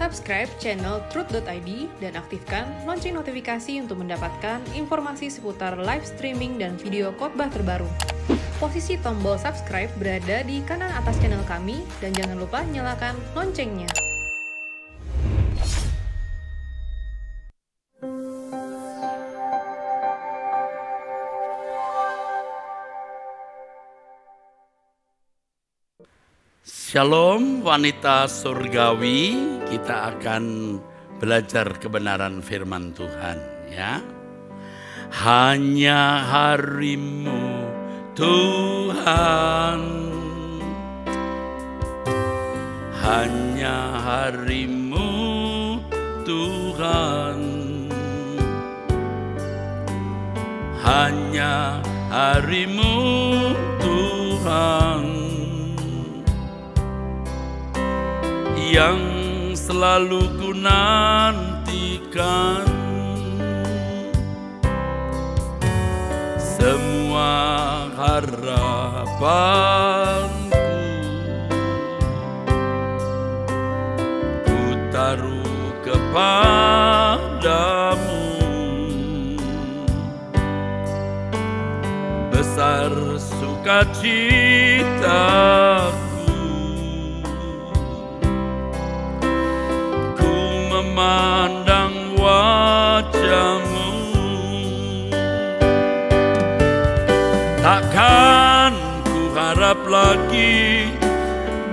Subscribe channel Truth.id dan aktifkan lonceng notifikasi untuk mendapatkan informasi seputar live streaming dan video khotbah terbaru. Posisi tombol subscribe berada di kanan atas channel kami dan jangan lupa nyalakan loncengnya. Shalom wanita surgawi, kita akan belajar kebenaran firman Tuhan ya. Hanya harimu Tuhan, hanya harimu Tuhan, hanya harimu Tuhan, yang selalu ku nantikan. Semua harapanku ku taruh kepadamu. Besar sukacitaku memandang wajahmu. Takkan ku harap lagi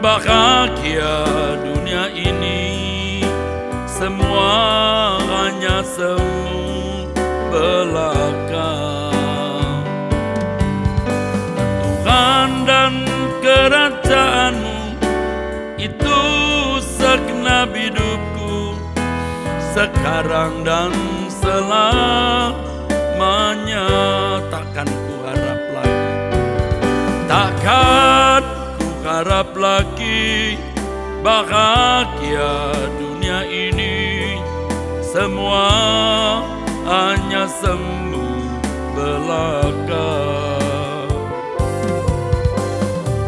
bahagia dunia ini, semua hanya semu belaka. Tuhan dan kerajaanmu itu segenap hidupku, sekarang dan selamanya. Takkan ku harap lagi, takkan ku harap lagi bahagia dunia ini, semua hanya semu belaka.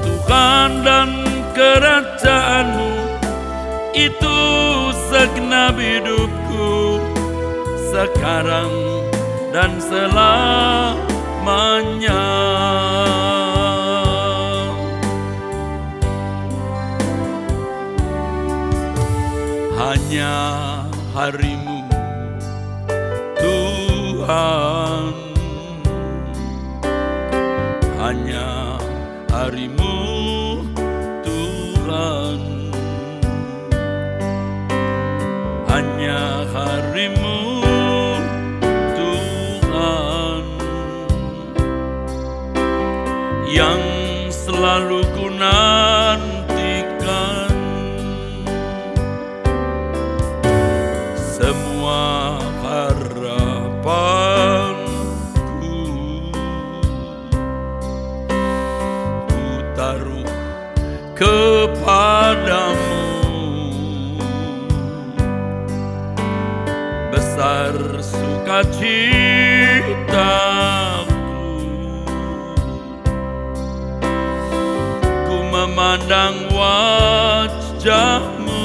Tuhan dan kerajaanmu itu segenap hidupku, sekarang dan selamanya. Hanya harimu Tuhan, hanya harimu Tuhan, hanya harimu Tuhan, yang selalu ku nantikan. Semua harapanku ku taruh kepadamu. Besar sukacitaku ku memandang wajahmu.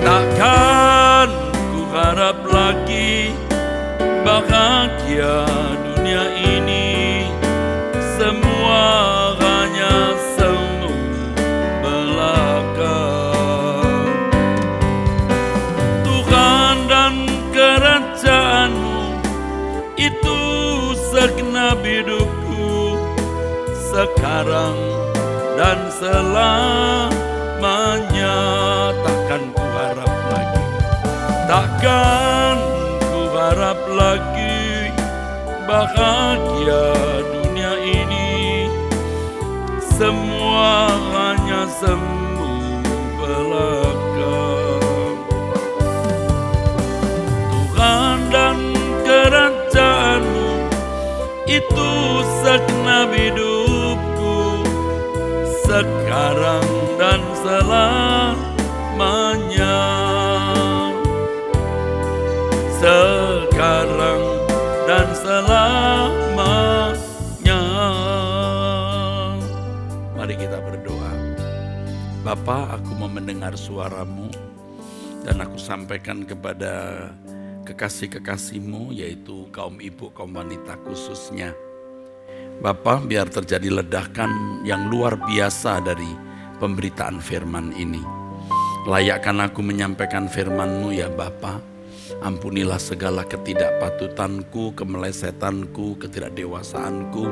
Takkan ku harap lagi bahagia dunia ini, semua hanya semu belaka. Tuhan dan kerajaanmu itu segenap hidupku, sekarang dan selamanya. Takkan ku harap lagi, takkan ku harap lagi bahagia dunia ini, semua hanya semu belaka. Tuhan dan kerajaanmu itu segenap hidupku, sekarang dan selamanya. Sekarang dan selamanya. Mari kita berdoa. Bapa, aku mau mendengar suara-Mu dan aku sampaikan kepada kekasih-kekasih-Mu, yaitu kaum ibu, kaum wanita khususnya. Bapa, biar terjadi ledakan yang luar biasa dari pemberitaan firman ini. Layakkan aku menyampaikan firman-Mu ya Bapa. Ampunilah segala ketidakpatutanku, kemelesetanku, ketidakdewasaanku,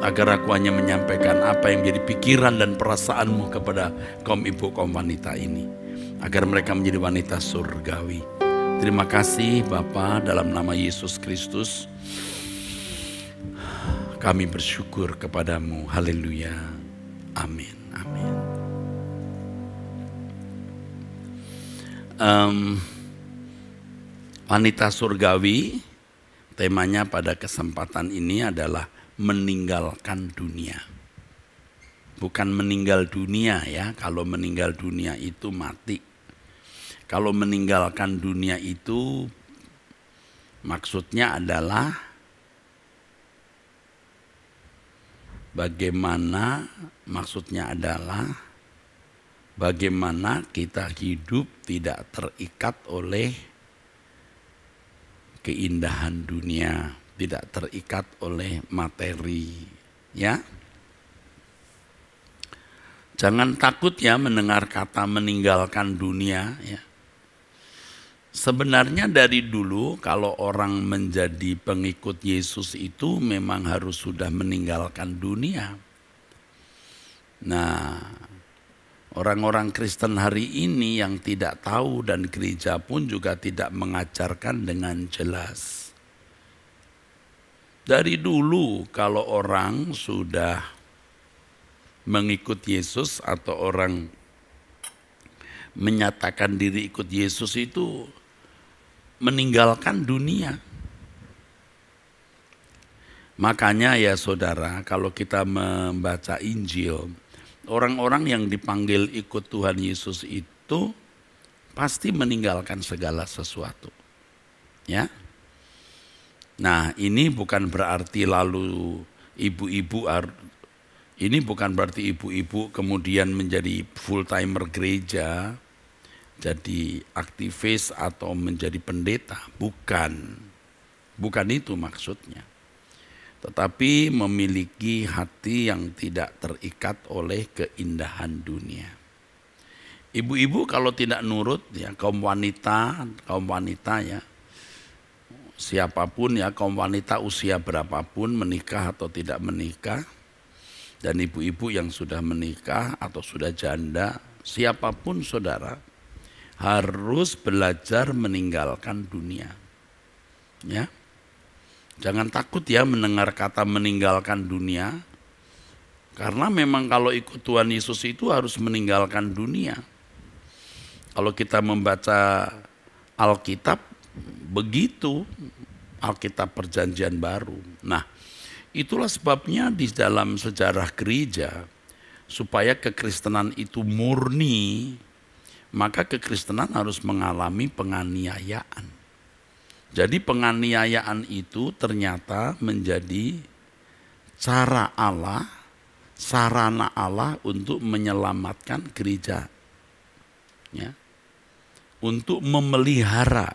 agar aku hanya menyampaikan apa yang menjadi pikiran dan perasaan-Mu kepada kaum ibu, kaum wanita ini, agar mereka menjadi wanita surgawi. Terima kasih Bapa, dalam nama Yesus Kristus kami bersyukur kepadamu. Haleluya. Amin. Amin. Wanita surgawi, temanya pada kesempatan ini adalah meninggalkan dunia. Bukan meninggal dunia ya, kalau meninggal dunia itu mati. Kalau meninggalkan dunia itu maksudnya adalah bagaimana kita hidup tidak terikat oleh keindahan dunia, tidak terikat oleh materi, ya. Jangan takut ya mendengar kata meninggalkan dunia, ya. Sebenarnya dari dulu kalau orang menjadi pengikut Yesus itu memang harus sudah meninggalkan dunia. Nah, orang-orang Kristen hari ini yang tidak tahu dan gereja pun juga tidak mengajarkan dengan jelas. Dari dulu kalau orang sudah mengikut Yesus atau orang menyatakan diri ikut Yesus itu meninggalkan dunia. Makanya ya saudara, kalau kita membaca Injil, orang-orang yang dipanggil ikut Tuhan Yesus itu pasti meninggalkan segala sesuatu. Ya. Nah, ini bukan berarti lalu bukan berarti ibu-ibu kemudian menjadi full timer gereja, jadi aktivis atau menjadi pendeta. Bukan itu maksudnya. Tetapi memiliki hati yang tidak terikat oleh keindahan dunia. Ibu-ibu kalau tidak nurut ya, kaum wanita ya, siapapun ya, kaum wanita usia berapapun, menikah atau tidak menikah, dan ibu-ibu yang sudah menikah atau sudah janda, siapapun saudara, harus belajar meninggalkan dunia. Ya. Jangan takut ya mendengar kata meninggalkan dunia. Karena memang kalau ikut Tuhan Yesus itu harus meninggalkan dunia. Kalau kita membaca Alkitab, begitu. Alkitab Perjanjian Baru. Nah, itulah sebabnya di dalam sejarah gereja, supaya kekristenan itu murni, maka kekristenan harus mengalami penganiayaan. Jadi penganiayaan itu ternyata menjadi cara Allah, sarana Allah untuk menyelamatkan gereja. Ya. Untuk memelihara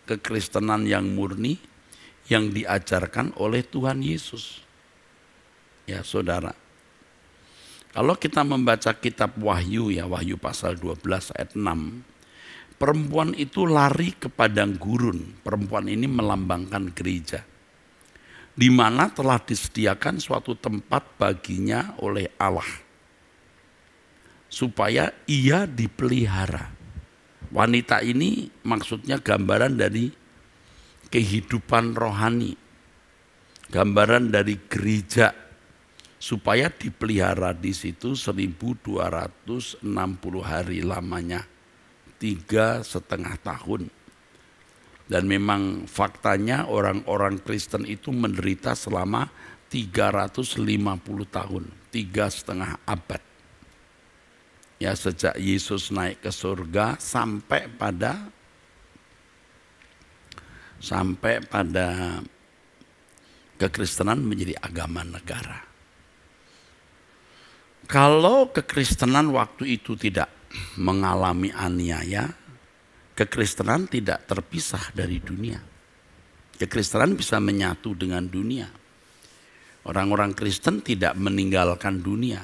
kekristenan yang murni yang diajarkan oleh Tuhan Yesus. Ya saudara. Kalau kita membaca kitab Wahyu ya, Wahyu pasal 12 ayat 6, perempuan itu lari ke padang gurun. Perempuan ini melambangkan gereja, di mana telah disediakan suatu tempat baginya oleh Allah, supaya ia dipelihara. Wanita ini maksudnya gambaran dari kehidupan rohani, gambaran dari gereja, supaya dipelihara di situ 1260 hari lamanya, 3,5 tahun. Dan memang faktanya orang-orang Kristen itu menderita selama 350 tahun, 3,5 abad. Ya, sejak Yesus naik ke surga sampai pada kekristenan menjadi agama negara. Kalau kekristenan waktu itu tidak mengalami aniaya, kekristenan tidak terpisah dari dunia. Kekristenan bisa menyatu dengan dunia. Orang-orang Kristen tidak meninggalkan dunia.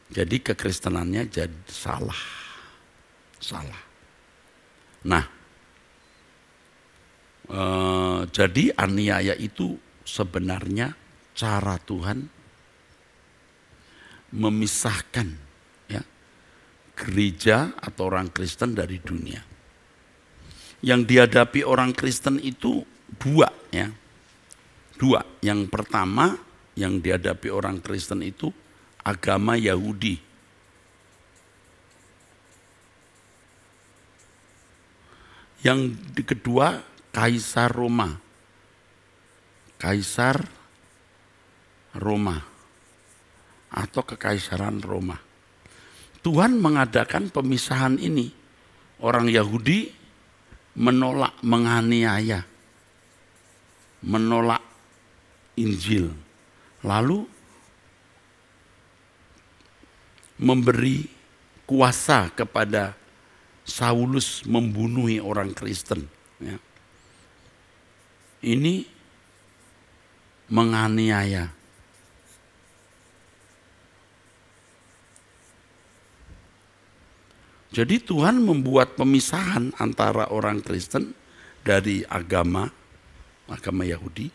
Jadi kekristenannya jadi salah. Nah, jadi aniaya itu sebenarnya cara Tuhan memisahkan ya, gereja atau orang Kristen dari dunia. Yang dihadapi orang Kristen itu dua ya. Dua. Yang pertama yang dihadapi orang Kristen itu agama Yahudi. Yang kedua Kaisar Roma. Kaisar Roma atau Kekaisaran Roma. Tuhan mengadakan pemisahan ini. Orang Yahudi menolak, menganiaya, menolak Injil, lalu memberi kuasa kepada Saulus membunuh orang Kristen. Ya. Ini menganiaya. Jadi Tuhan membuat pemisahan antara orang Kristen dari agama Yahudi,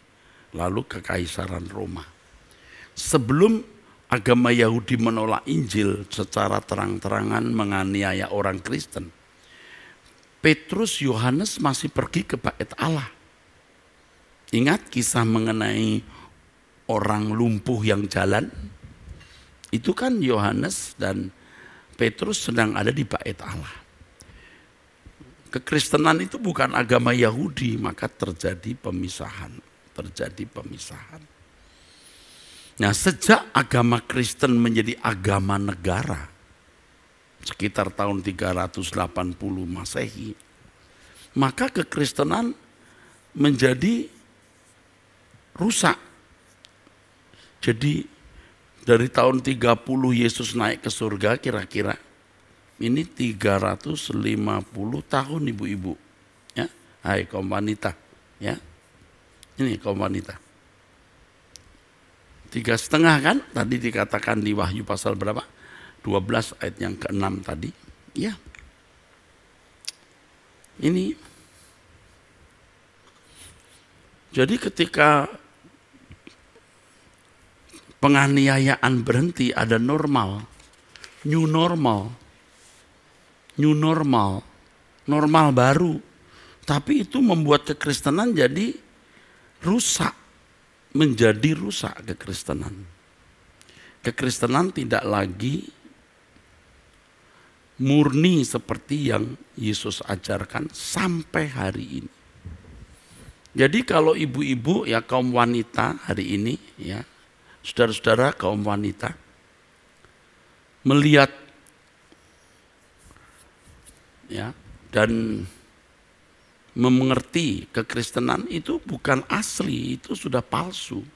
lalu Kekaisaran Roma. Sebelum agama Yahudi menolak Injil secara terang-terangan menganiaya orang Kristen, Petrus, Yohanes masih pergi ke Bait Allah. Ingat kisah mengenai orang lumpuh yang jalan? Itu kan Yohanes dan Petrus sedang ada di Bait Allah. Kekristenan itu bukan agama Yahudi, maka terjadi pemisahan. Nah, sejak agama Kristen menjadi agama negara, sekitar tahun 380 Masehi, maka kekristenan menjadi rusak. Jadi dari tahun 30 Yesus naik ke surga kira-kira, ini 350 tahun ibu-ibu. Ya, hai kaum wanita. Ya, ini kaum wanita. 3,5 kan? Tadi dikatakan di Wahyu pasal berapa? 12 ayat yang ke-6 tadi. Ya. Ini. Jadi ketika penganiayaan berhenti, ada normal. New normal baru. Tapi itu membuat kekristenan jadi rusak. Menjadi rusak kekristenan. Kekristenan tidak lagi murni seperti yang Yesus ajarkan sampai hari ini. Jadi kalau ibu-ibu ya kaum wanita hari ini ya, saudara-saudara kaum wanita melihat ya dan mengerti kekristenan itu bukan asli, itu sudah palsu.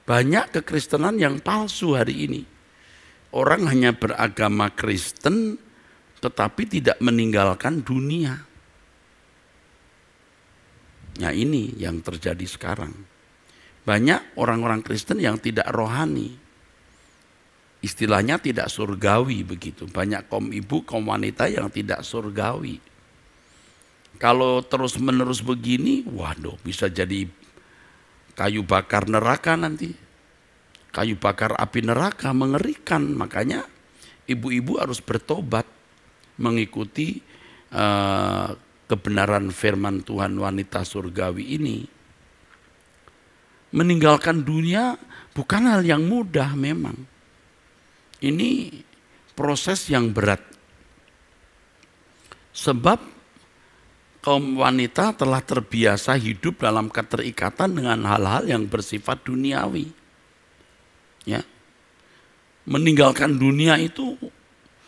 Banyak kekristenan yang palsu hari ini. Orang hanya beragama Kristen tetapi tidak meninggalkan dunia. Nah, ini yang terjadi sekarang. Banyak orang-orang Kristen yang tidak rohani. Istilahnya tidak surgawi begitu. Banyak kaum ibu, kaum wanita yang tidak surgawi. Kalau terus-menerus begini, waduh bisa jadi kayu bakar neraka nanti. Kayu bakar api neraka mengerikan. Makanya ibu-ibu harus bertobat mengikuti kebenaran firman Tuhan wanita surgawi ini. Meninggalkan dunia bukan hal yang mudah memang. Ini proses yang berat. Sebab kaum wanita telah terbiasa hidup dalam keterikatan dengan hal-hal yang bersifat duniawi. Ya. Meninggalkan dunia itu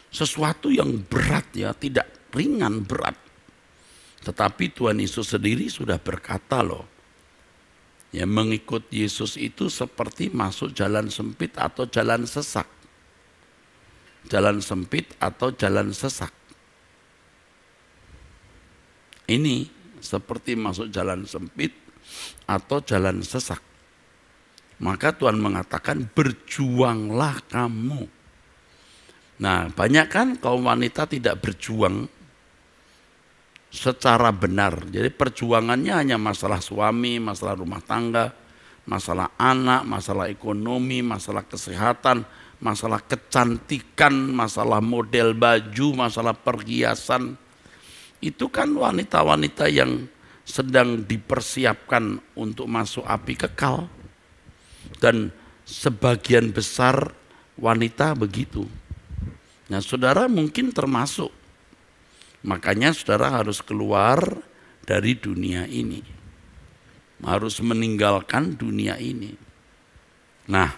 sesuatu yang berat ya, tidak ringan, berat. Tetapi Tuhan Yesus sendiri sudah berkata loh, Ya, mengikut Yesus itu seperti masuk jalan sempit atau jalan sesak. Jalan sempit atau jalan sesak. Ini seperti masuk jalan sempit atau jalan sesak. Maka Tuhan mengatakan berjuanglah kamu. Nah, banyak kan kaum wanita tidak berjuang secara benar. Jadi perjuangannya hanya masalah suami, masalah rumah tangga, masalah anak, masalah ekonomi, masalah kesehatan, masalah kecantikan, masalah model baju, masalah perhiasan. Itu kan wanita-wanita yang sedang dipersiapkan untuk masuk api kekal. Dan sebagian besar wanita begitu. Nah, saudara mungkin termasuk. Makanya saudara harus keluar dari dunia ini. Harus meninggalkan dunia ini. Nah,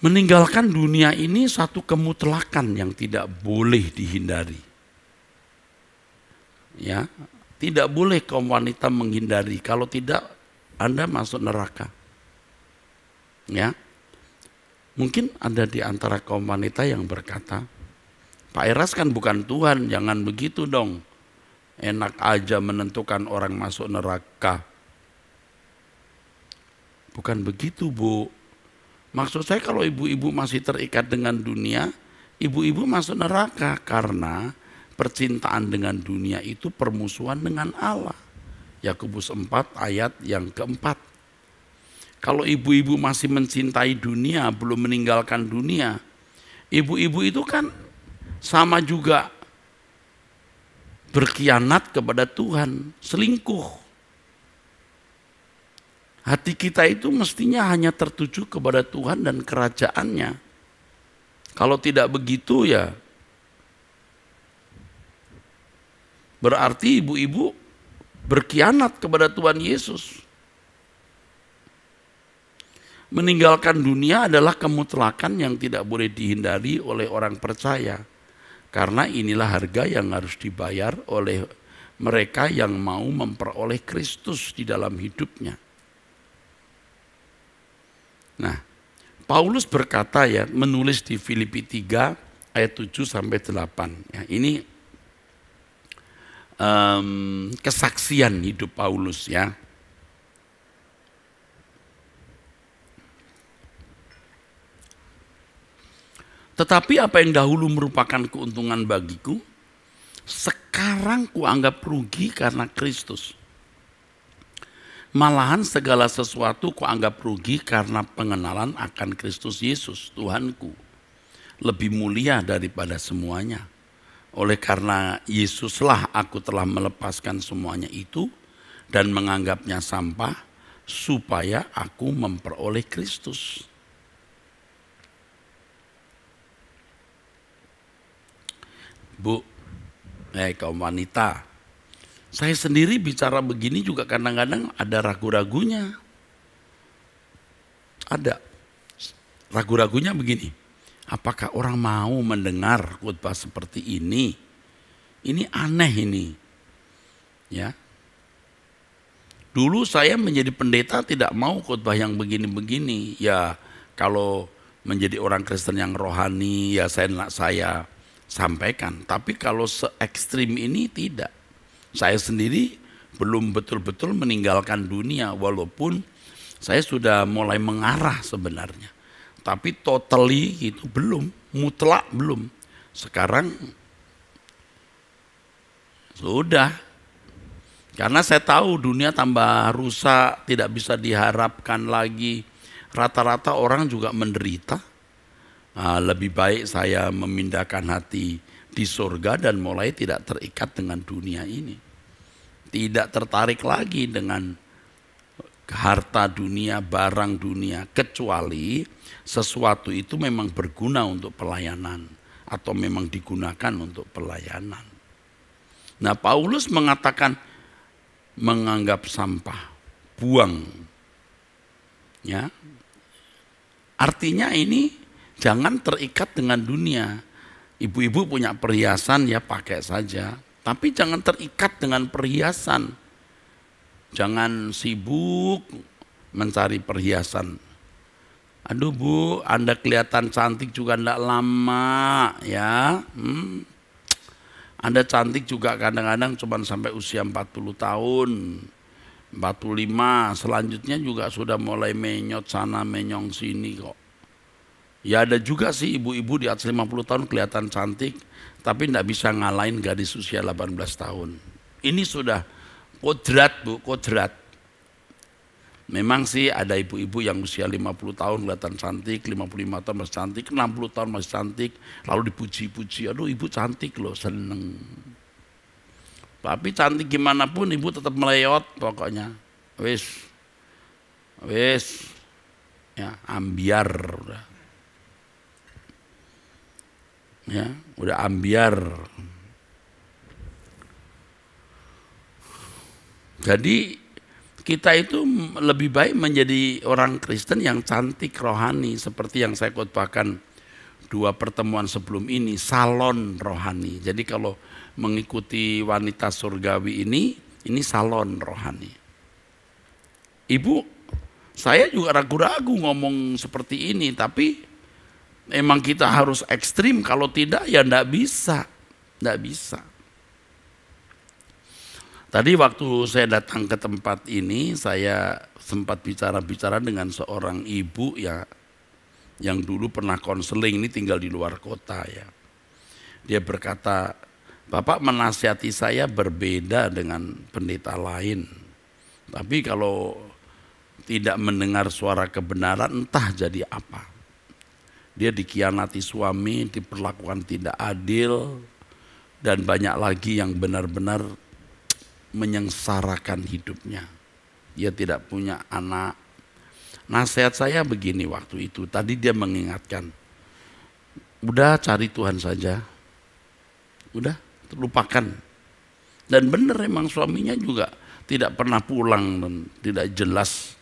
meninggalkan dunia ini satu kemutlakan yang tidak boleh dihindari. Ya, tidak boleh kaum wanita menghindari. Kalau tidak, Anda masuk neraka. Ya, mungkin ada di antara kaum wanita yang berkata, Pak Eras kan bukan Tuhan, jangan begitu dong. Enak aja menentukan orang masuk neraka. Bukan begitu, Bu. Maksud saya kalau ibu-ibu masih terikat dengan dunia, ibu-ibu masuk neraka karena percintaan dengan dunia itu permusuhan dengan Allah. Yakobus 4 ayat yang keempat. Kalau ibu-ibu masih mencintai dunia, belum meninggalkan dunia, ibu-ibu itu kan sama juga berkhianat kepada Tuhan, selingkuh. Hati kita itu mestinya hanya tertuju kepada Tuhan dan kerajaannya. Kalau tidak begitu ya, berarti ibu-ibu berkhianat kepada Tuhan Yesus. Meninggalkan dunia adalah kemutlakan yang tidak boleh dihindari oleh orang percaya. Karena inilah harga yang harus dibayar oleh mereka yang mau memperoleh Kristus di dalam hidupnya. Nah, Paulus berkata ya, menulis di Filipi 3 ayat 7 sampai 8. Ya, ini kesaksian hidup Paulus ya. Tetapi apa yang dahulu merupakan keuntungan bagiku, sekarang kuanggap rugi karena Kristus. Malahan segala sesuatu kuanggap rugi karena pengenalan akan Kristus Yesus, Tuhanku. Lebih mulia daripada semuanya. Oleh karena Yesuslah aku telah melepaskan semuanya itu dan menganggapnya sampah supaya aku memperoleh Kristus. Bu, kaum wanita, saya sendiri bicara begini juga kadang-kadang ada ragu-ragunya. Ada ragu-ragunya begini, apakah orang mau mendengar khotbah seperti ini? Ini aneh ini. Ya. Dulu saya menjadi pendeta tidak mau khotbah yang begini-begini. Ya, kalau menjadi orang Kristen yang rohani, ya saya sampaikan. Tapi kalau se-ekstrim ini tidak. Saya sendiri belum betul-betul meninggalkan dunia, walaupun saya sudah mulai mengarah sebenarnya. Tapi totally itu belum, mutlak belum. Sekarang sudah. Karena saya tahu dunia tambah rusak, tidak bisa diharapkan lagi. Rata-rata orang juga menderita. Lebih baik saya memindahkan hati di surga dan mulai tidak terikat dengan dunia ini. Tidak tertarik lagi dengan harta dunia, barang dunia, kecuali sesuatu itu memang berguna untuk pelayanan atau memang digunakan untuk pelayanan. Nah, Paulus mengatakan menganggap sampah, buang. Ya. Artinya ini jangan terikat dengan dunia. Ibu-ibu punya perhiasan ya pakai saja. Tapi jangan terikat dengan perhiasan. Jangan sibuk mencari perhiasan. Aduh Bu, Anda kelihatan cantik juga enggak lama ya. Anda cantik juga kadang-kadang cuma sampai usia 40 tahun. 45, selanjutnya juga sudah mulai menyot sana menyong sini kok. Ya ada juga sih ibu-ibu di atas 50 tahun kelihatan cantik, tapi enggak bisa ngalahin gadis usia 18 tahun. Ini sudah kodrat Bu, kodrat. Memang sih ada ibu-ibu yang usia 50 tahun kelihatan cantik, 55 tahun masih cantik, 60 tahun masih cantik, lalu dipuji-puji, aduh ibu cantik loh, seneng. Tapi cantik gimana pun ibu tetap meleyot pokoknya. Wis, ya ambiar udah. Ya, udah ambiar. Jadi kita itu lebih baik menjadi orang Kristen yang cantik rohani, seperti yang saya khotbahkan 2 pertemuan sebelum ini, salon rohani. Jadi kalau mengikuti wanita surgawi ini salon rohani. Ibu, saya juga ragu-ragu ngomong seperti ini, tapi emang kita harus ekstrim, kalau tidak ya enggak bisa. Tadi waktu saya datang ke tempat ini, saya sempat bicara-bicara dengan seorang ibu ya, yang dulu pernah konseling, ini tinggal di luar kota ya. Dia berkata, Bapak menasihati saya berbeda dengan pendeta lain. Tapi kalau tidak mendengar suara kebenaran, entah jadi apa. Dia dikhianati suami, diperlakukan tidak adil, dan banyak lagi yang benar-benar menyengsarakan hidupnya. Dia tidak punya anak. Nasihat saya begini waktu itu, tadi dia mengingatkan, udah cari Tuhan saja, udah lupakan. Dan benar emang suaminya juga tidak pernah pulang dan tidak jelas.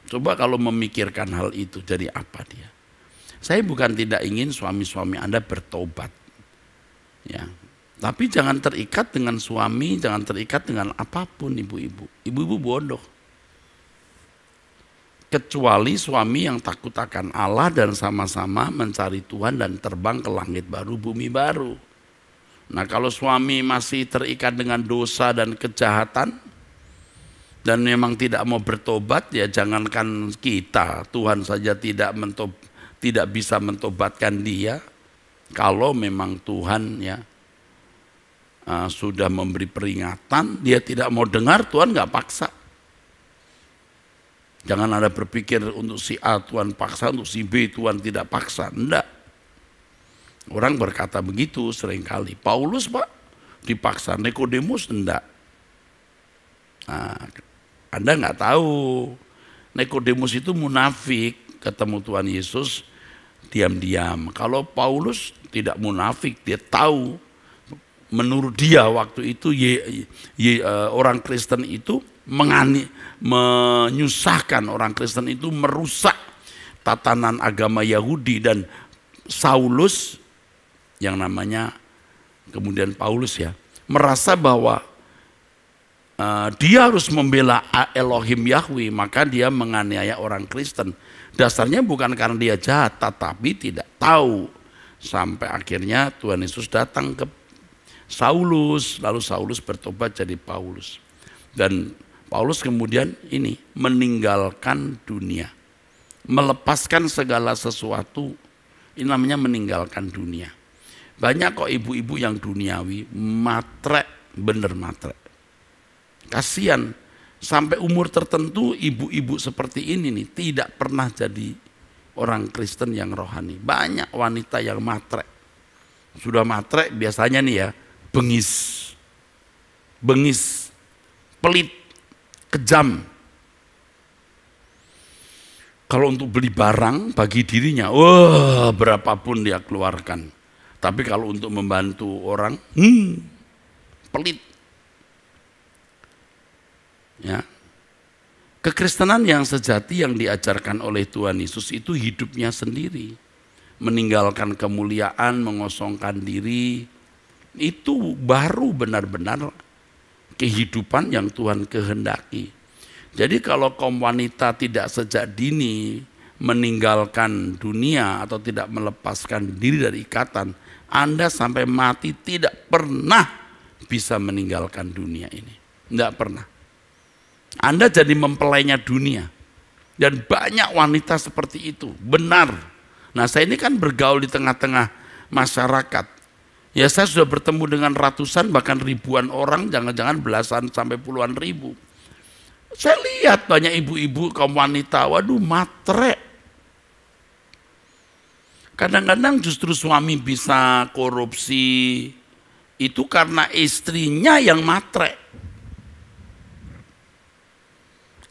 Coba kalau memikirkan hal itu, jadi apa dia? Saya bukan tidak ingin suami-suami Anda bertobat, ya. Tapi jangan terikat dengan suami, jangan terikat dengan apapun ibu-ibu. Ibu-ibu bodoh. Kecuali suami yang takut akan Allah dan sama-sama mencari Tuhan dan terbang ke langit baru, bumi baru. Nah kalau suami masih terikat dengan dosa dan kejahatan dan memang tidak mau bertobat, ya jangankan kita, Tuhan saja tidak bisa mentobatkan dia. Kalau memang Tuhan ya sudah memberi peringatan, dia tidak mau dengar, Tuhan nggak paksa. Jangan ada berpikir untuk si A Tuhan paksa, untuk si B Tuhan tidak paksa. Enggak. Orang berkata begitu seringkali. Paulus Pak dipaksa, Nikodemus enggak. Nah, Anda nggak tahu. Nikodemus itu munafik, ketemu Tuhan Yesus diam-diam. Kalau Paulus tidak munafik, dia tahu. Menurut dia waktu itu orang Kristen itu menyusahkan, orang Kristen itu merusak tatanan agama Yahudi, dan Saulus yang namanya kemudian Paulus ya merasa bahwa dia harus membela Elohim Yahweh, maka dia menganiaya orang Kristen. Dasarnya bukan karena dia jahat, tetapi tidak tahu. Sampai akhirnya Tuhan Yesus datang ke Saulus, lalu Saulus bertobat jadi Paulus. Dan Paulus kemudian ini meninggalkan dunia, melepaskan segala sesuatu. Ini namanya meninggalkan dunia. Banyak kok ibu-ibu yang duniawi, matre, bener matre. Kasihan, sampai umur tertentu ibu-ibu seperti ini nih tidak pernah jadi orang Kristen yang rohani. Banyak wanita yang matre. Sudah matre biasanya nih ya, bengis, pelit, kejam. Kalau untuk beli barang bagi dirinya, wah berapapun dia keluarkan. Tapi kalau untuk membantu orang, pelit. Ya, kekristenan yang sejati yang diajarkan oleh Tuhan Yesus itu hidupnya sendiri, meninggalkan kemuliaan, mengosongkan diri. Itu baru benar-benar kehidupan yang Tuhan kehendaki. Jadi kalau kaum wanita tidak sejak dini meninggalkan dunia atau tidak melepaskan diri dari ikatan, Anda sampai mati tidak pernah bisa meninggalkan dunia ini. Tidak pernah. Anda jadi mempelainya dunia. Dan banyak wanita seperti itu, benar. Nah, saya ini kan bergaul di tengah-tengah masyarakat. Ya, saya sudah bertemu dengan ratusan bahkan ribuan orang, jangan-jangan belasan sampai puluhan ribu. Saya lihat banyak ibu-ibu kaum wanita, waduh matre. Kadang-kadang justru suami bisa korupsi itu karena istrinya yang matre.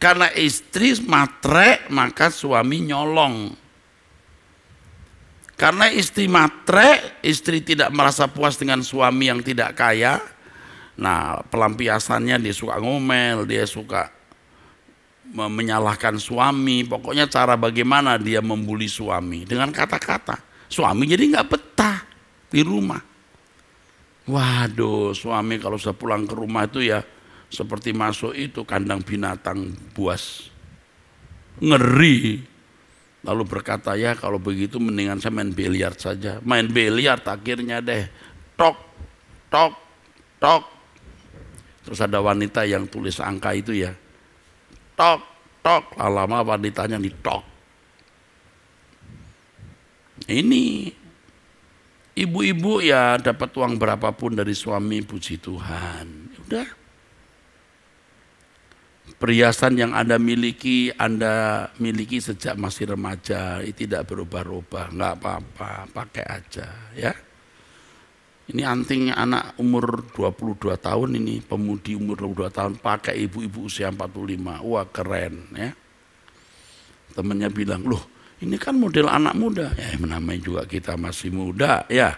Karena istri matre, maka suami nyolong. Karena istri matre, istri tidak merasa puas dengan suami yang tidak kaya. Nah, pelampiasannya dia suka ngomel, dia suka menyalahkan suami. Pokoknya cara bagaimana dia membuli suami dengan kata-kata. Suami jadi nggak betah di rumah. Waduh, suami kalau sudah pulang ke rumah itu ya seperti masuk itu kandang binatang buas. Ngeri. Lalu berkata, ya kalau begitu mendingan saya main biliar saja. Main biliar akhirnya deh. Tok, tok, tok. Terus ada wanita yang tulis angka itu ya. Tok, tok. Lama wanitanya ditok. Ini ibu-ibu ya dapat uang berapapun dari suami, puji Tuhan. Udah. Perhiasan yang Anda miliki sejak masih remaja, tidak berubah-ubah, nggak apa-apa, pakai aja ya. Ini anting anak umur 22 tahun ini, pemudi umur 22 tahun, pakai ibu-ibu usia 45, wah keren ya. Temennya bilang, loh ini kan model anak muda, ya namanya juga kita masih muda ya.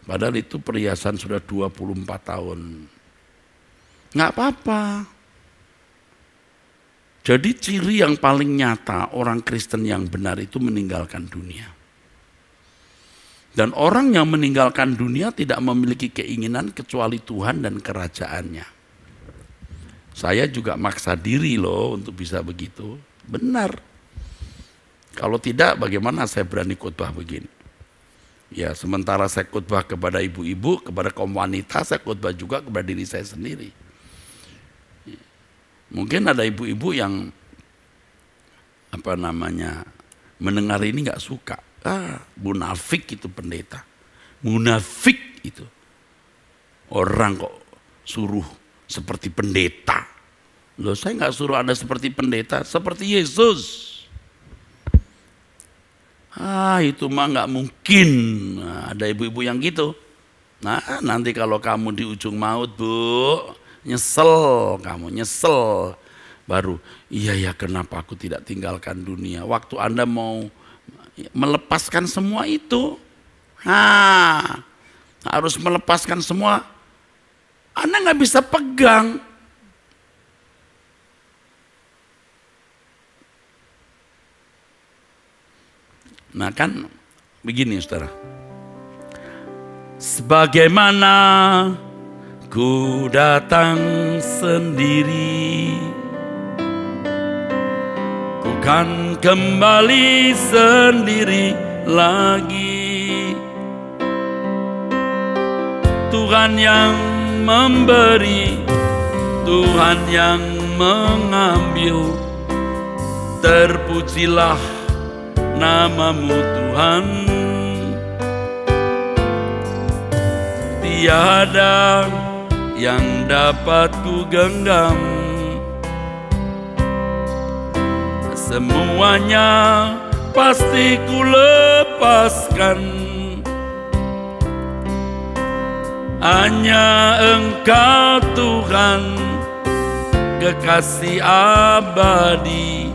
Padahal itu perhiasan sudah 24 tahun, nggak apa-apa. Jadi ciri yang paling nyata orang Kristen yang benar itu meninggalkan dunia. Dan orang yang meninggalkan dunia tidak memiliki keinginan kecuali Tuhan dan kerajaannya. Saya juga maksa diri loh untuk bisa begitu. Benar. Kalau tidak bagaimana saya berani khotbah begini. Ya sementara saya khotbah kepada ibu-ibu, kepada kaum wanita, saya khotbah juga kepada diri saya sendiri. Mungkin ada ibu-ibu yang mendengar ini nggak suka. Munafik itu pendeta. Munafik itu. Orang kok suruh seperti pendeta. Loh saya nggak suruh Anda seperti pendeta, seperti Yesus. Itu mah nggak mungkin. Nah, ada ibu-ibu yang gitu. Nah nanti kalau kamu di ujung maut, Bu, nyesel kamu, nyesel. Baru, iya ya kenapa aku tidak tinggalkan dunia. Waktu Anda mau melepaskan semua itu, harus melepaskan semua, Anda nggak bisa pegang. Nah kan begini saudara, sebagaimana ku datang sendiri, ku kan kembali sendiri lagi. Tuhan yang memberi, Tuhan yang mengambil, terpujilah namamu Tuhan. Tiada yang dapat ku genggam, semuanya pasti ku lepaskan. Hanya Engkau Tuhan, kekasih abadi,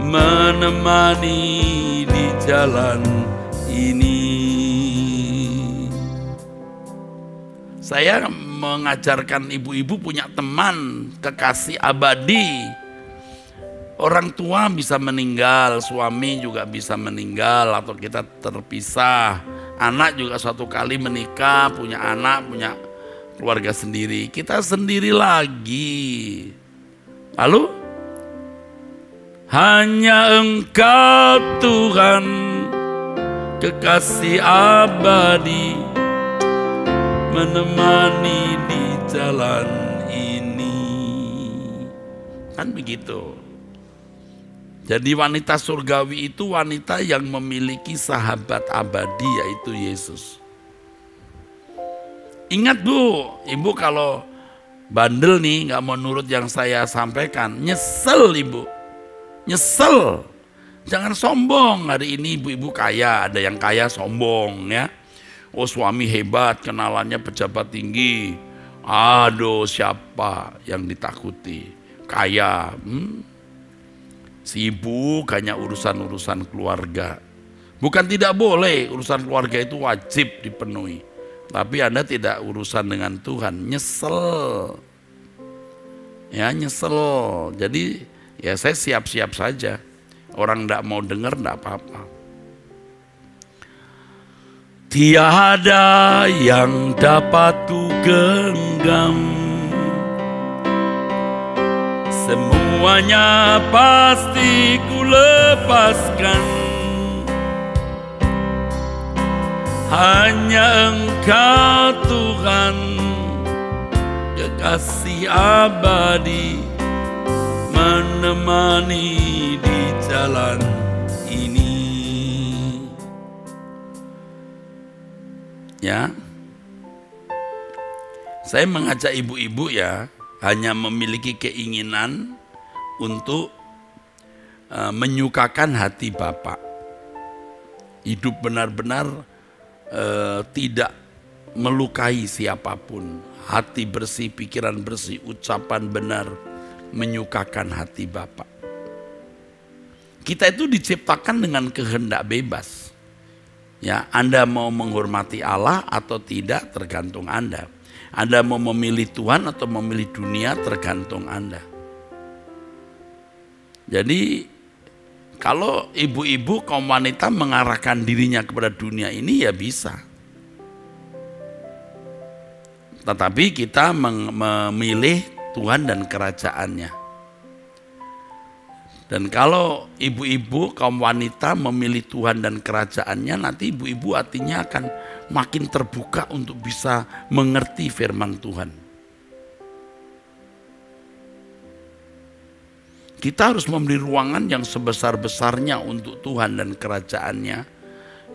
menemani di jalan ini. Saya mengajarkan ibu-ibu punya teman kekasih abadi. Orang tua bisa meninggal, suami juga bisa meninggal atau kita terpisah. Anak juga suatu kali menikah, punya anak, keluarga sendiri, kita sendiri lagi. Lalu hanya Engkau Tuhan, kekasih abadi, menemani di jalan ini. Kan begitu. Jadi wanita surgawi itu wanita yang memiliki sahabat abadi, yaitu Yesus. Ingat Bu, Ibu kalau bandel nih, gak mau nurut yang saya sampaikan, nyesel Ibu, nyesel. Jangan sombong. Hari ini ibu-ibu kaya, ada yang kaya sombong ya. Oh suami hebat, kenalannya pejabat tinggi. Aduh siapa yang ditakuti? Kaya. Sibuk hanya urusan-urusan keluarga. Bukan tidak boleh, urusan keluarga itu wajib dipenuhi. Tapi Anda tidak urusan dengan Tuhan, nyesel. Ya nyesel. Jadi ya saya siap-siap saja. Orang tidak mau dengar tidak apa-apa. Tiada yang dapat ku genggam, semuanya pasti ku lepaskan. Hanya Engkau Tuhan, kekasih abadi, menemani di jalan ini. Ya, saya mengajak ibu-ibu ya, hanya memiliki keinginan untuk menyukakan hati Bapa. Hidup benar-benar tidak melukai siapapun. Hati bersih, pikiran bersih, ucapan benar, menyukakan hati Bapa. Kita itu diciptakan dengan kehendak bebas. Ya, Anda mau menghormati Allah atau tidak tergantung Anda. Anda mau memilih Tuhan atau memilih dunia tergantung Anda. Jadi kalau ibu-ibu kaum wanita mengarahkan dirinya kepada dunia ini ya bisa. Tetapi kita memilih Tuhan dan kerajaannya. Dan kalau ibu-ibu kaum wanita memilih Tuhan dan kerajaannya, nanti ibu-ibu hatinya akan makin terbuka untuk bisa mengerti firman Tuhan. Kita harus memberi ruangan yang sebesar-besarnya untuk Tuhan dan kerajaannya.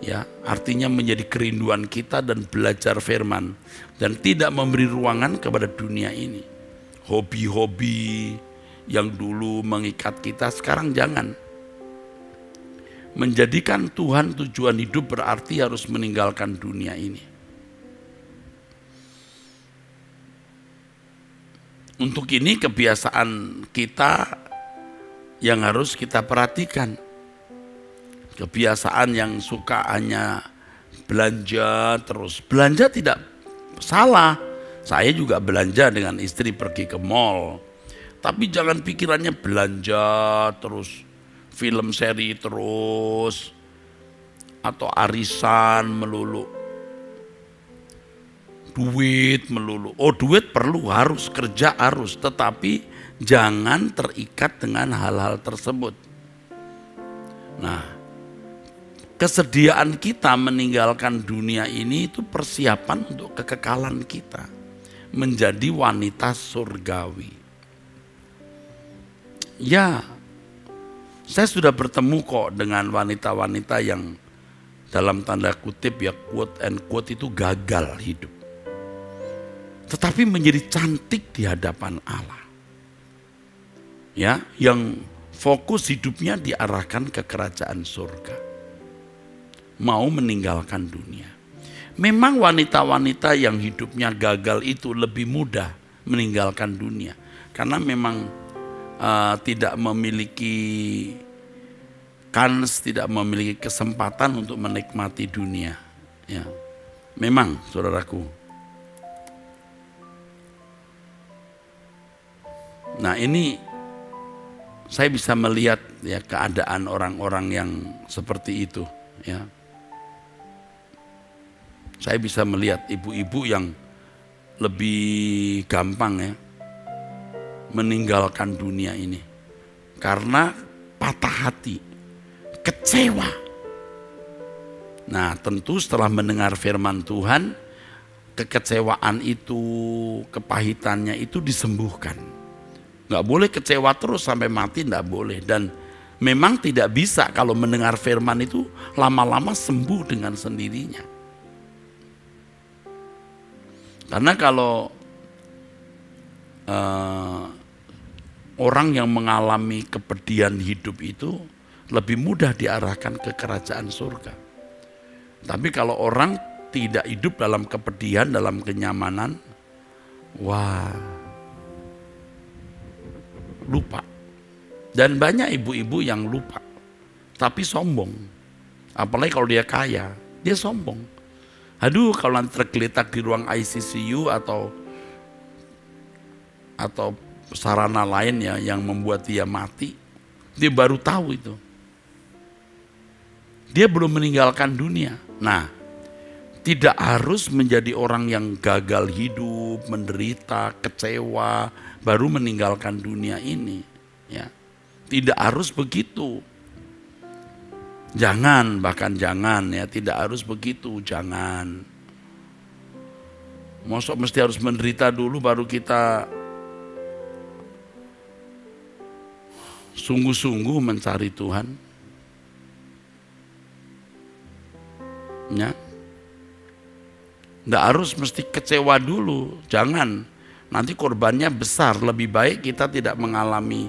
Ya, artinya menjadi kerinduan kita dan belajar firman. Dan tidak memberi ruangan kepada dunia ini. Hobi-hobi yang dulu mengikat kita, sekarang jangan. Menjadikan Tuhan tujuan hidup berarti harus meninggalkan dunia ini. Untuk ini kebiasaan kita yang harus kita perhatikan. Kebiasaan yang suka hanya belanja terus. Belanja tidak salah. Saya juga belanja dengan istri pergi ke mall. Tapi jangan pikirannya belanja terus, film seri terus, atau arisan melulu. Duit melulu. Oh duit perlu, harus, kerja harus. Tetapi jangan terikat dengan hal-hal tersebut. Nah, kesediaan kita meninggalkan dunia ini itu persiapan untuk kekekalan kita. Menjadi wanita surgawi. Ya, saya sudah bertemu kok dengan wanita-wanita yang dalam tanda kutip ya quote and quote itu gagal hidup. Tetapi menjadi cantik di hadapan Allah. Ya, yang fokus hidupnya diarahkan ke kerajaan surga. Mau meninggalkan dunia. Memang wanita-wanita yang hidupnya gagal itu lebih mudah meninggalkan dunia. Karena memang tidak memiliki kans, tidak memiliki kesempatan untuk menikmati dunia. Ya, memang saudaraku. Nah ini saya bisa melihat ya keadaan orang-orang yang seperti itu. Ya, saya bisa melihat ibu-ibu yang lebih gampang ya meninggalkan dunia ini karena patah hati, kecewa. Nah, tentu setelah mendengar firman Tuhan, kekecewaan itu, kepahitannya itu disembuhkan. Nggak boleh kecewa terus sampai mati, nggak boleh. Dan memang tidak bisa kalau mendengar firman itu lama-lama sembuh dengan sendirinya. Karena kalau orang yang mengalami kepedihan hidup itu lebih mudah diarahkan ke kerajaan surga. Tapi kalau orang tidak hidup dalam kepedihan, dalam kenyamanan, wah, lupa. Dan banyak ibu-ibu yang lupa, tapi sombong. Apalagi kalau dia kaya, dia sombong. Aduh, kalau nanti tergeletak di ruang ICU atau sarana lain ya yang membuat dia mati, dia baru tahu itu. Dia belum meninggalkan dunia. Nah, tidak harus menjadi orang yang gagal hidup, menderita, kecewa, baru meninggalkan dunia ini. Ya, tidak harus begitu. Jangan, bahkan jangan ya, tidak harus begitu, jangan. Masa mesti harus menderita dulu baru kita sungguh-sungguh mencari Tuhan. Ya. Nggak harus mesti kecewa dulu, jangan. Nanti korbannya besar, lebih baik kita tidak mengalami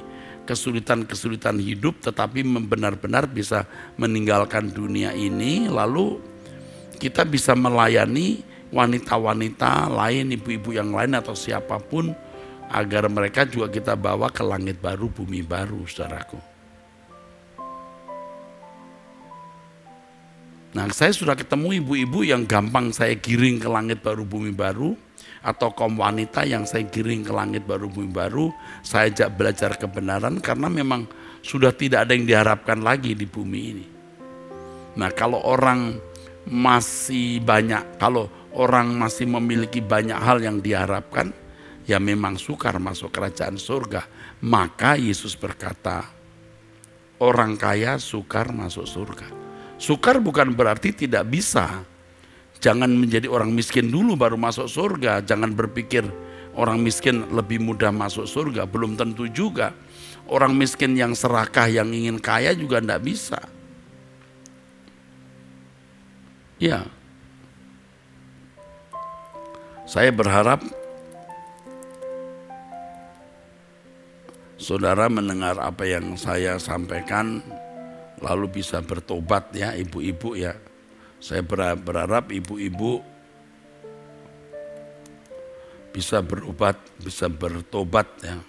kesulitan-kesulitan hidup tetapi benar-benar bisa meninggalkan dunia ini, lalu kita bisa melayani wanita-wanita lain, ibu-ibu yang lain atau siapapun agar mereka juga kita bawa ke langit baru, bumi baru, saudaraku. Nah, saya sudah ketemu ibu-ibu yang gampang saya giring ke langit baru, bumi baru, atau kaum wanita yang saya giring ke langit baru, bumi baru, saya ajak belajar kebenaran karena memang sudah tidak ada yang diharapkan lagi di bumi ini. Nah, kalau orang masih memiliki banyak hal yang diharapkan, ya memang sukar masuk kerajaan surga. Maka Yesus berkata, orang kaya sukar masuk surga. Sukar bukan berarti tidak bisa. Jangan menjadi orang miskin dulu baru masuk surga. Jangan berpikir orang miskin lebih mudah masuk surga. Belum tentu juga. Orang miskin yang serakah, yang ingin kaya juga tidak bisa. Ya, saya berharap saudara mendengar apa yang saya sampaikan lalu bisa bertobat ya, ibu-ibu ya. Saya berharap ibu-ibu bisa bertobat ya.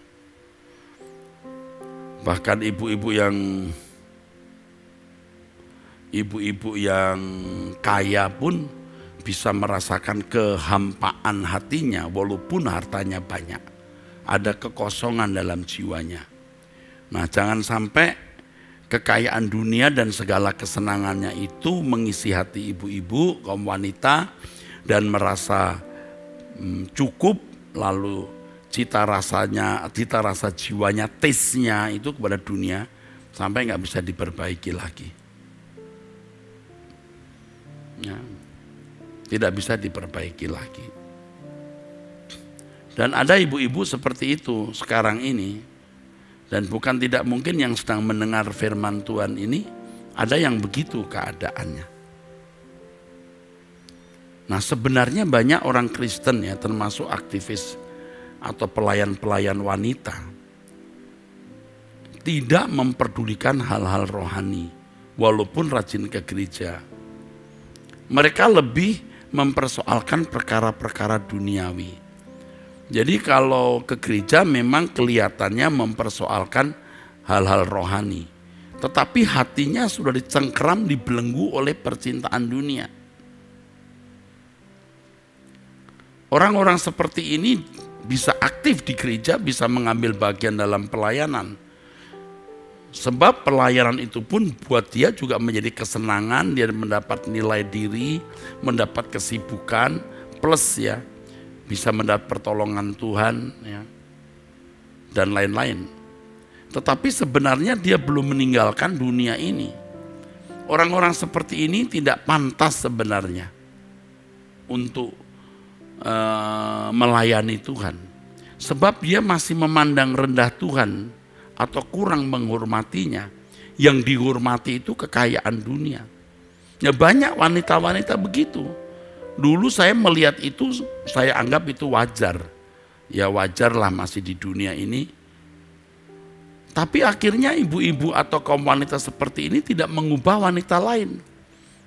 Bahkan ibu-ibu yang kaya pun bisa merasakan kehampaan hatinya walaupun hartanya banyak. Ada kekosongan dalam jiwanya. Nah, jangan sampai kekayaan dunia dan segala kesenangannya itu mengisi hati ibu-ibu, kaum wanita, dan merasa cukup, lalu cita rasa jiwanya, taste-nya itu kepada dunia sampai nggak bisa diperbaiki lagi. Ya, tidak bisa diperbaiki lagi. Dan ada ibu-ibu seperti itu sekarang ini. Dan bukan tidak mungkin yang sedang mendengar firman Tuhan ini ada yang begitu keadaannya. Nah, sebenarnya banyak orang Kristen ya, termasuk aktivis atau pelayan-pelayan wanita, tidak memperdulikan hal-hal rohani walaupun rajin ke gereja. Mereka lebih mempersoalkan perkara-perkara duniawi. Jadi kalau ke gereja memang kelihatannya mempersoalkan hal-hal rohani. Tetapi hatinya sudah dicengkeram, dibelenggu oleh percintaan dunia. Orang-orang seperti ini bisa aktif di gereja, bisa mengambil bagian dalam pelayanan. Sebab pelayanan itu pun buat dia juga menjadi kesenangan, dia mendapat nilai diri, mendapat kesibukan, plus ya, bisa mendapat pertolongan Tuhan, ya, dan lain-lain. Tetapi sebenarnya dia belum meninggalkan dunia ini. Orang-orang seperti ini tidak pantas sebenarnya untuk melayani Tuhan. Sebab dia masih memandang rendah Tuhan atau kurang menghormatinya. Yang dihormati itu kekayaan dunia. Ya, banyak wanita-wanita begitu. Dulu saya melihat itu, saya anggap itu wajar. Ya wajarlah masih di dunia ini. Tapi akhirnya ibu-ibu atau kaum wanita seperti ini tidak mengubah wanita lain.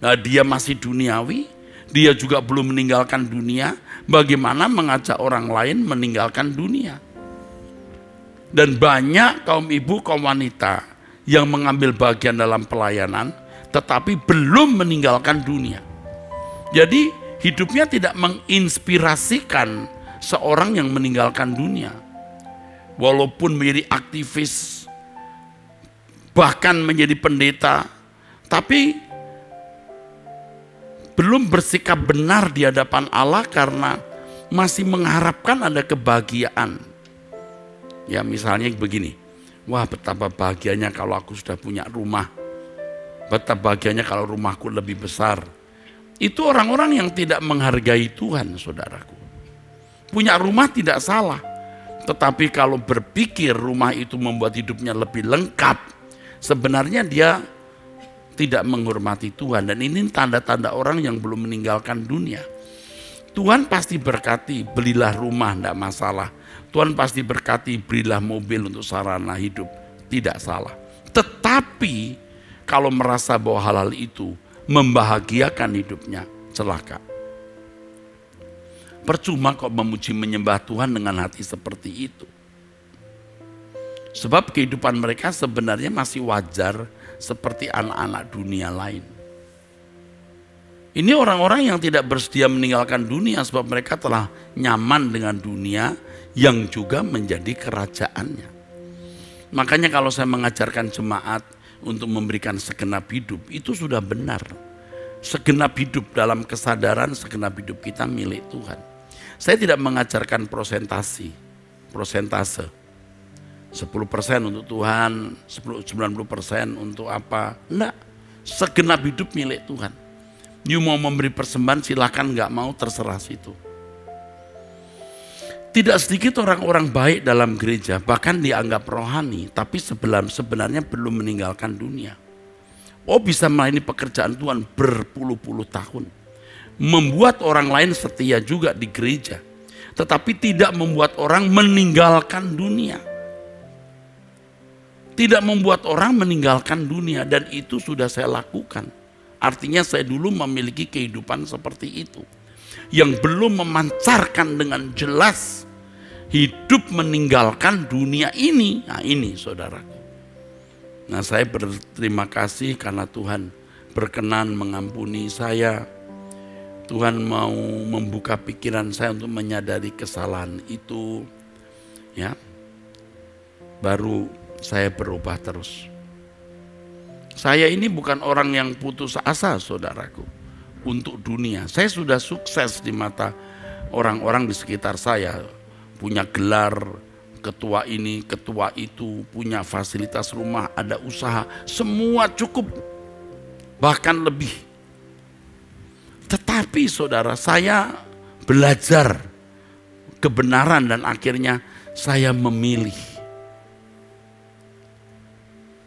Nah, dia masih duniawi, dia juga belum meninggalkan dunia. Bagaimana mengajak orang lain meninggalkan dunia? Dan banyak kaum ibu, kaum wanita yang mengambil bagian dalam pelayanan, tetapi belum meninggalkan dunia. Jadi hidupnya tidak menginspirasikan seorang yang meninggalkan dunia. Walaupun menjadi aktivis, bahkan menjadi pendeta, tapi belum bersikap benar di hadapan Allah karena masih mengharapkan ada kebahagiaan. Ya misalnya begini, wah betapa bahagianya kalau aku sudah punya rumah, betapa bahagianya kalau rumahku lebih besar. Itu orang-orang yang tidak menghargai Tuhan, saudaraku. Punya rumah tidak salah, tetapi kalau berpikir rumah itu membuat hidupnya lebih lengkap, sebenarnya dia tidak menghormati Tuhan. Dan ini tanda-tanda orang yang belum meninggalkan dunia. Tuhan pasti berkati, belilah rumah, tidak masalah. Tuhan pasti berkati, belilah mobil untuk sarana hidup, tidak salah. Tetapi kalau merasa bahwa hal-hal itu membahagiakan hidupnya, celaka. Percuma kok memuji menyembah Tuhan dengan hati seperti itu. Sebab kehidupan mereka sebenarnya masih wajar seperti anak-anak dunia lain. Ini orang-orang yang tidak bersedia meninggalkan dunia sebab mereka telah nyaman dengan dunia yang juga menjadi kerajaannya. Makanya kalau saya mengajarkan jemaat untuk memberikan segenap hidup, itu sudah benar. Segenap hidup dalam kesadaran, segenap hidup kita milik Tuhan. Saya tidak mengajarkan persentase. 10% untuk Tuhan, 90% untuk apa? Enggak, segenap hidup milik Tuhan. You mau memberi persembahan silakan, nggak mau terserah situ. Tidak sedikit orang-orang baik dalam gereja, bahkan dianggap rohani, tapi sebenarnya belum meninggalkan dunia. Oh bisa melayani pekerjaan Tuhan berpuluh-puluh tahun. Membuat orang lain setia juga di gereja. Tetapi tidak membuat orang meninggalkan dunia. Tidak membuat orang meninggalkan dunia, dan itu sudah saya lakukan. Artinya saya dulu memiliki kehidupan seperti itu. Yang belum memancarkan dengan jelas hidup meninggalkan dunia ini. Nah ini saudaraku. Nah saya berterima kasih karena Tuhan berkenan mengampuni saya. Tuhan mau membuka pikiran saya untuk menyadari kesalahan itu. Ya, baru saya berubah terus. Saya ini bukan orang yang putus asa saudaraku. Untuk dunia, saya sudah sukses di mata orang-orang di sekitar saya. Punya gelar ketua ini, ketua itu, punya fasilitas rumah, ada usaha, semua cukup, bahkan lebih. Tetapi saudara, saya belajar kebenaran dan akhirnya saya memilih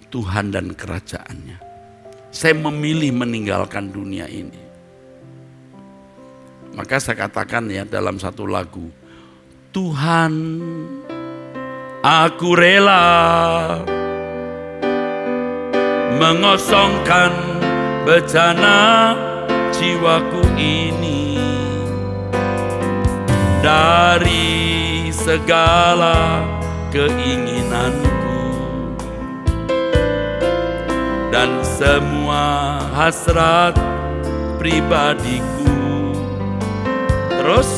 Tuhan dan kerajaannya. Saya memilih meninggalkan dunia ini. Maka saya katakan ya dalam satu lagu, Tuhan, aku rela mengosongkan bejana jiwaku ini dari segala keinginanku dan semua hasrat pribadiku. Terus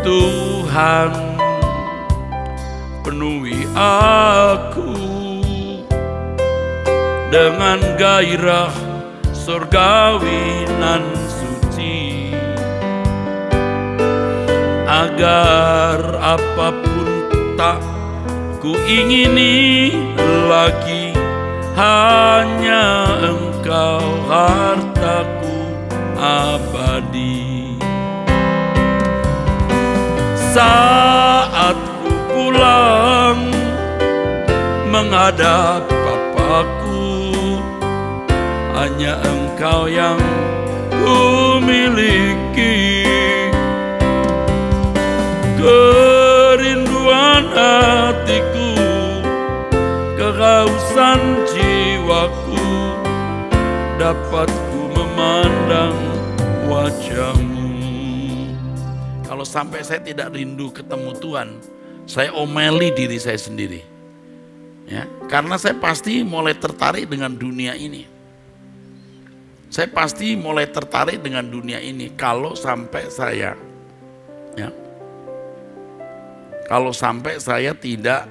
Tuhan penuhi aku dengan gairah surgawi nan suci. agar apapun tak ku ingini lagi, hanya Engkau hartaku abadi. Saat ku pulang menghadap Bapakku, hanya Engkau yang ku miliki. Kerinduan hatiku, kehausan jiwaku, dapat ku memandang wajah-Mu. Kalau sampai saya tidak rindu ketemu Tuhan, saya omeli diri saya sendiri. Ya, karena saya pasti mulai tertarik dengan dunia ini. Saya pasti mulai tertarik dengan dunia ini kalau sampai saya, ya, kalau sampai saya tidak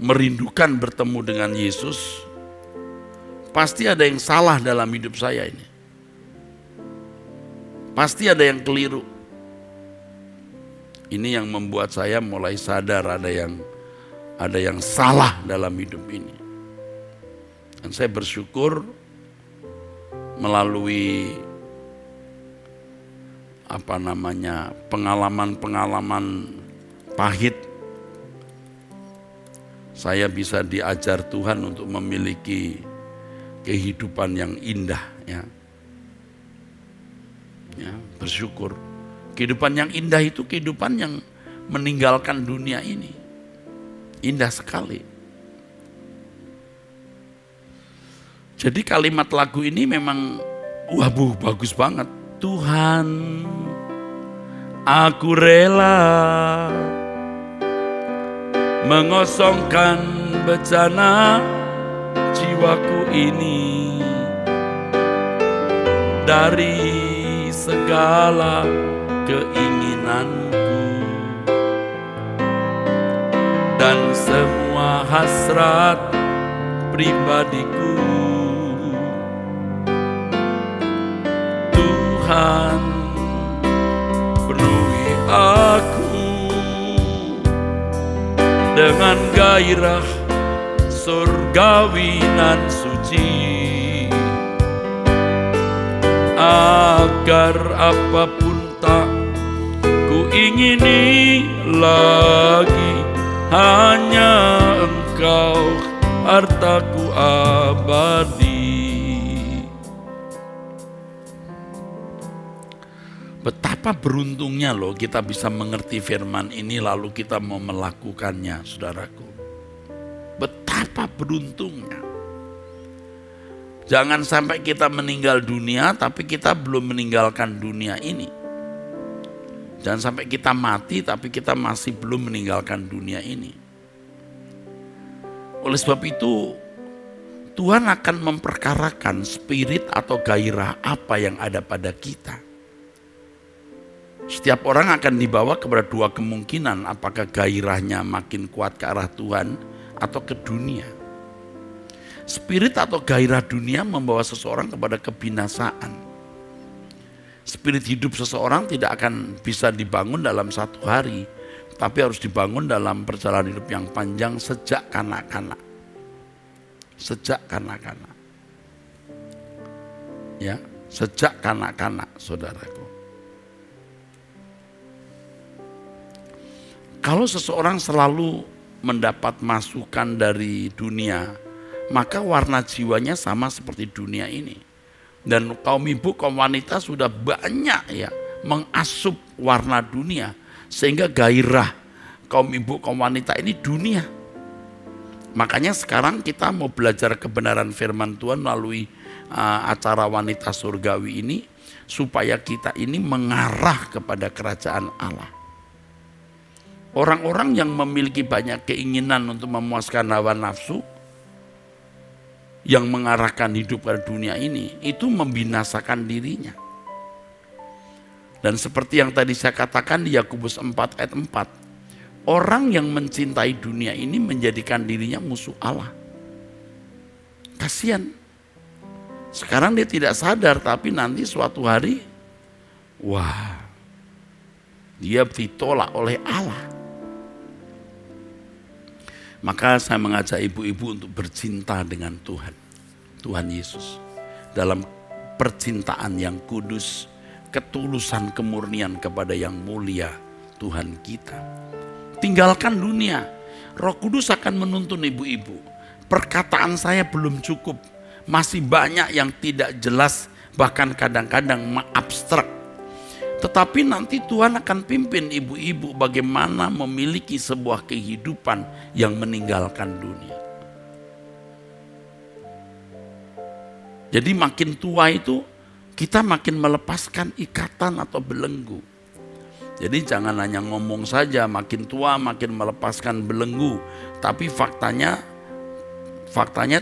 merindukan bertemu dengan Yesus, pasti ada yang salah dalam hidup saya ini. Pasti ada yang keliru. Ini yang membuat saya mulai sadar ada yang salah dalam hidup ini. Dan saya bersyukur melalui pengalaman-pengalaman pahit, saya bisa diajar Tuhan untuk memiliki kehidupan yang indah, ya. Ya, bersyukur. Kehidupan yang indah itu kehidupan yang meninggalkan dunia ini. Indah sekali. Jadi kalimat lagu ini memang bagus banget. Tuhan, aku rela mengosongkan bejana jiwaku ini dari segala keinginanku dan semua hasrat pribadiku. Tuhan, penuhi aku dengan gairah surgawi nan suci, agar apapun tak ku ingini lagi, hanya Engkau hartaku abadi. Betapa beruntungnya loh kita bisa mengerti firman ini lalu kita mau melakukannya, saudaraku. Betapa beruntungnya. Jangan sampai kita meninggal dunia tapi kita belum meninggalkan dunia ini. Jangan sampai kita mati tapi kita masih belum meninggalkan dunia ini. Oleh sebab itu Tuhan akan memperkarakan spirit atau gairah apa yang ada pada kita. Setiap orang akan dibawa kepada dua kemungkinan, apakah gairahnya makin kuat ke arah Tuhan atau ke dunia. Spirit atau gairah dunia membawa seseorang kepada kebinasaan. Spirit hidup seseorang tidak akan bisa dibangun dalam satu hari, tapi harus dibangun dalam perjalanan hidup yang panjang sejak kanak-kanak. Sejak kanak-kanak. Ya, sejak kanak-kanak, saudaraku. Kalau seseorang selalu mendapat masukan dari dunia, maka warna jiwanya sama seperti dunia ini. Dan kaum ibu, kaum wanita sudah banyak ya mengasup warna dunia, sehingga gairah kaum ibu, kaum wanita ini dunia. Makanya sekarang kita mau belajar kebenaran firman Tuhan melalui acara wanita surgawi ini, supaya kita ini mengarah kepada kerajaan Allah. Orang-orang yang memiliki banyak keinginan untuk memuaskan hawa nafsu, yang mengarahkan hidup ke dunia ini, itu membinasakan dirinya. Dan seperti yang tadi saya katakan di Yakobus 4 ayat 4, orang yang mencintai dunia ini menjadikan dirinya musuh Allah. Kasihan. Sekarang dia tidak sadar, tapi nanti suatu hari, wah, Dia ditolak oleh Allah. Maka saya mengajak ibu-ibu untuk bercinta dengan Tuhan. Tuhan Yesus. Dalam percintaan yang kudus, ketulusan kemurnian kepada yang mulia Tuhan kita. Tinggalkan dunia. Roh Kudus akan menuntun ibu-ibu. Perkataan saya belum cukup. Masih banyak yang tidak jelas, bahkan kadang-kadang abstrak. Tetapi nanti Tuhan akan pimpin ibu-ibu bagaimana memiliki sebuah kehidupan yang meninggalkan dunia. Jadi makin tua itu kita makin melepaskan ikatan atau belenggu. Jadi jangan hanya ngomong saja makin tua makin melepaskan belenggu. Tapi faktanya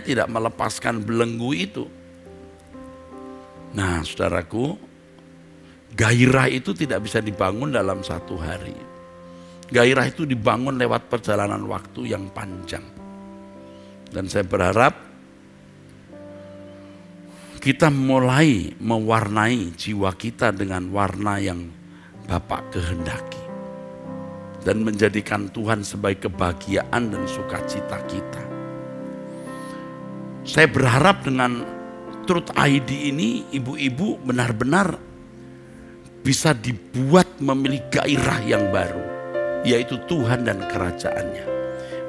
tidak melepaskan belenggu itu. Nah saudaraku, gairah itu tidak bisa dibangun dalam satu hari. Gairah itu dibangun lewat perjalanan waktu yang panjang. Dan saya berharap kita mulai mewarnai jiwa kita dengan warna yang Bapak kehendaki. Dan menjadikan Tuhan sebagai kebahagiaan dan sukacita kita. Saya berharap dengan Truth ID ini ibu-ibu benar-benar bisa dibuat memiliki gairah yang baru, yaitu Tuhan dan kerajaannya.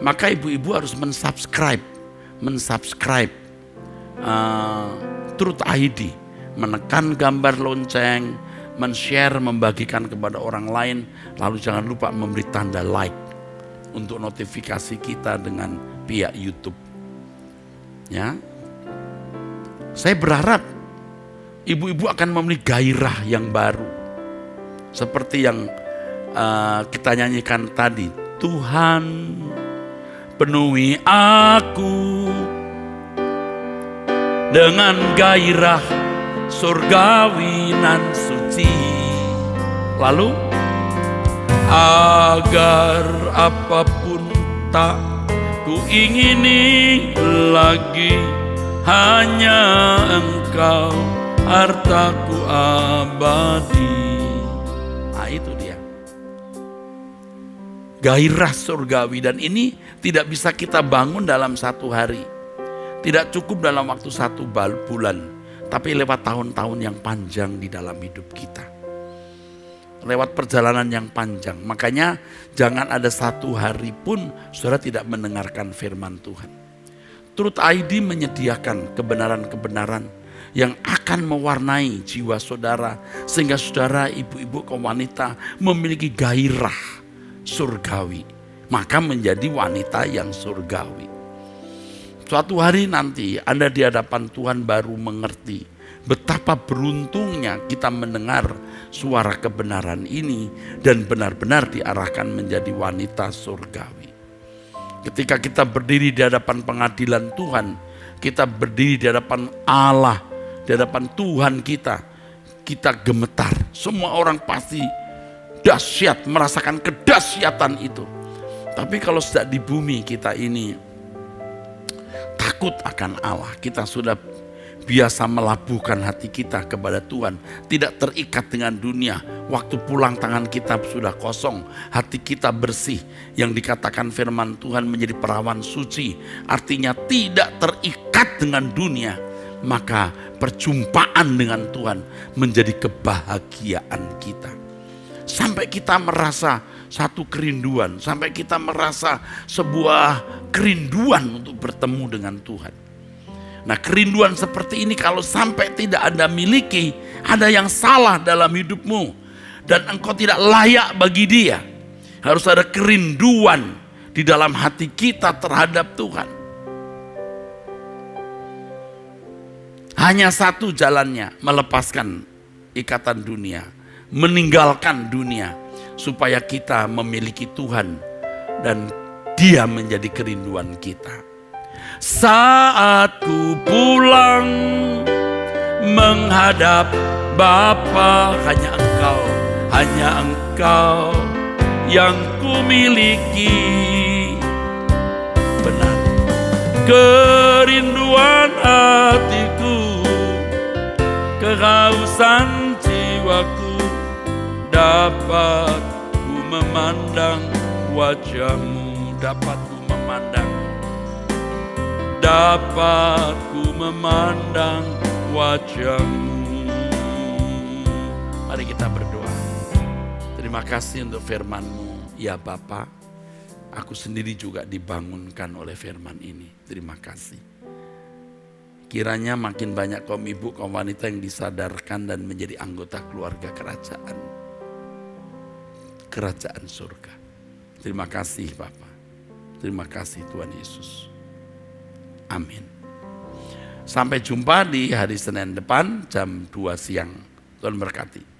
Maka ibu-ibu harus mensubscribe Truth ID, menekan gambar lonceng, men-share, membagikan kepada orang lain, lalu jangan lupa memberi tanda like untuk notifikasi kita dengan pihak YouTube. Ya, saya berharap ibu-ibu akan memiliki gairah yang baru. Seperti yang kita nyanyikan tadi, Tuhan penuhi aku dengan gairah surgawi nan suci. Lalu agar apapun tak ku ingini lagi, hanya Engkau hartaku abadi. Nah itu dia. Gairah surgawi, dan ini tidak bisa kita bangun dalam satu hari. Tidak cukup dalam waktu 1 bulan. Tapi lewat tahun-tahun yang panjang di dalam hidup kita. Lewat perjalanan yang panjang. Makanya jangan ada satu hari pun saudara tidak mendengarkan firman Tuhan. Truth ID menyediakan kebenaran-kebenaran yang akan mewarnai jiwa saudara. Sehingga saudara, ibu-ibu, kaum wanita memiliki gairah surgawi. Maka menjadi wanita yang surgawi. Suatu hari nanti Anda di hadapan Tuhan baru mengerti betapa beruntungnya kita mendengar suara kebenaran ini dan benar-benar diarahkan menjadi wanita surgawi. Ketika kita berdiri di hadapan pengadilan Tuhan, kita berdiri di hadapan Allah, di hadapan Tuhan kita gemetar. Semua orang pasti dahsyat, merasakan kedahsyatan itu. Tapi kalau sudah di bumi kita ini takut akan Allah, kita sudah biasa melabuhkan hati kita kepada Tuhan, tidak terikat dengan dunia. Waktu pulang tangan kita sudah kosong, hati kita bersih. Yang dikatakan firman Tuhan menjadi perawan suci, artinya tidak terikat dengan dunia. Maka perjumpaan dengan Tuhan menjadi kebahagiaan kita. Sampai kita merasa satu kerinduan, sampai kita merasa sebuah kerinduan untuk bertemu dengan Tuhan. Nah, kerinduan seperti ini kalau sampai tidak Anda miliki, ada yang salah dalam hidupmu dan engkau tidak layak bagi Dia. Harus ada kerinduan di dalam hati kita terhadap Tuhan. Hanya satu jalannya, melepaskan ikatan dunia, meninggalkan dunia, supaya kita memiliki Tuhan dan Dia menjadi kerinduan kita. Saat ku pulang menghadap Bapa, hanya Engkau yang ku miliki. Benar, kerinduan hatiku, kehausan jiwaku dapat memandang wajah-Mu, dapat ku memandang, dapat ku memandang wajah-Mu. Mari kita berdoa. Terima kasih untuk firman-Mu, ya Bapa. Aku sendiri juga dibangunkan oleh firman ini. Terima kasih. Kiranya makin banyak kaum ibu, kaum wanita yang disadarkan dan menjadi anggota keluarga kerajaan surga. Terima kasih Bapa. Terima kasih Tuhan Yesus. Amin. Sampai jumpa di hari Senin depan jam 2 siang. Tuhan berkati.